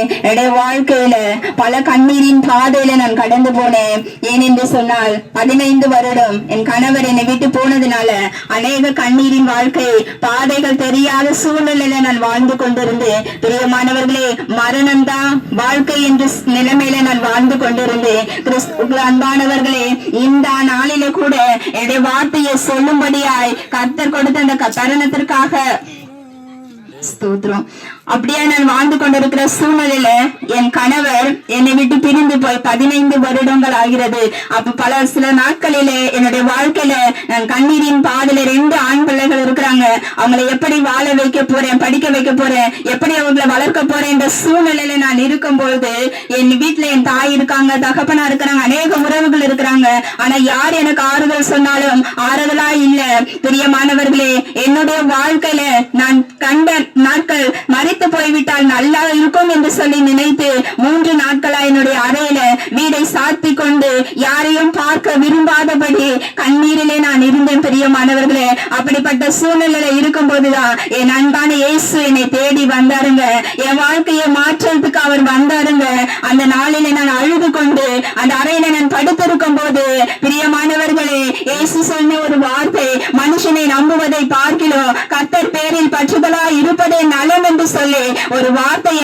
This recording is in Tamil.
என்னுடைய வாழ்க்கையில பல கண்ணீரின் பாதையில நான் கடந்து போனேன். ஏன் என்று சொன்னால் 15 வருடம் என் கணவர் என்னை விட்டு போனதுனால அநேக கண்ணீரின் வாழ்க்கை பாதைகள் தெரியாத சூழ்நிலையில நான் வாழ்ந்து கொண்டிருந்தேன். பிரியமானவர்களே, மரணம் தான் வாழ்க்கை என்ற நிலைமையில நான் வாழ்ந்து கொண்டிருந்தேன். கிறிஸ்துவுக்கு அன்பானவர்களே, இந்த நாளில கூட என்னுடைய வார்த்தையை சொல்லும்படியாய் கர்த்தர் கொடுத்த அந்த தருணத்திற்காக ஸ்தோத்திரம். அப்படியே நான் வாழ்ந்து கொண்டிருக்கிற சூழ்நிலையில என் கணவர் என்னை விட்டு பிரிந்து போய் 15 வருடங்கள் ஆகிறது. அப்ப சில நாட்களிலே என்னுடைய வாழ்க்கையில நான் கண்ணீரின் பாதையில 2 ஆண் பிள்ளைகள் இருக்கிறாங்க. அவங்களை எப்படி வாழ வைக்க போறேன், படிக்க வைக்க போறேன், எப்படி அவங்களை வளர்க்க போறேன் என்ற சூழ்நிலையில நான் இருக்கும் பொழுது என் வீட்டுல என் தாய் இருக்காங்க, தகப்பனா இருக்கிறாங்க, அநேக உறவுகள் இருக்கிறாங்க. ஆனா யார் எனக்கு ஆறுதல் சொன்னாலும் ஆறுதலா இல்ல. பிரியமானவர்களே, என்னுடைய வாழ்க்கையில நான் கண்ட நாட்கள் மறித்து போய்விட்டால் நல்லா இருக்கும் என்று சொல்லி நினைத்து 3 நாட்களா என்னுடைய அறையில வீடை சாத்தி கொண்டு யாரையும் பார்க்க விரும்பாதபடி கண்ணீரிலே நான் இருந்தேன். பிரியமானவர்களே, அப்படிப்பட்ட சூழ்நிலையில இருக்கும் போதுதான் என் அன்பான இயேசு என்னை தேடி வந்தாருங்க. என் வாழ்க்கையை மாற்றத்துக்கு அவர் வந்தாருங்க. அந்த நாளில நான் அழுது கொண்டு அந்த அறையில நான் படுத்திருக்கும் போது பிரியமானவர்களே, இயேசு சொன்ன ஒரு வார்த்தை, மனுஷனை நம்புவதை பார்க்கிறோம் கர்த்தர் பேரில் பற்றுதலா இருப்பதே நலம் என்று சொல்லி ஒரு வார்த்தை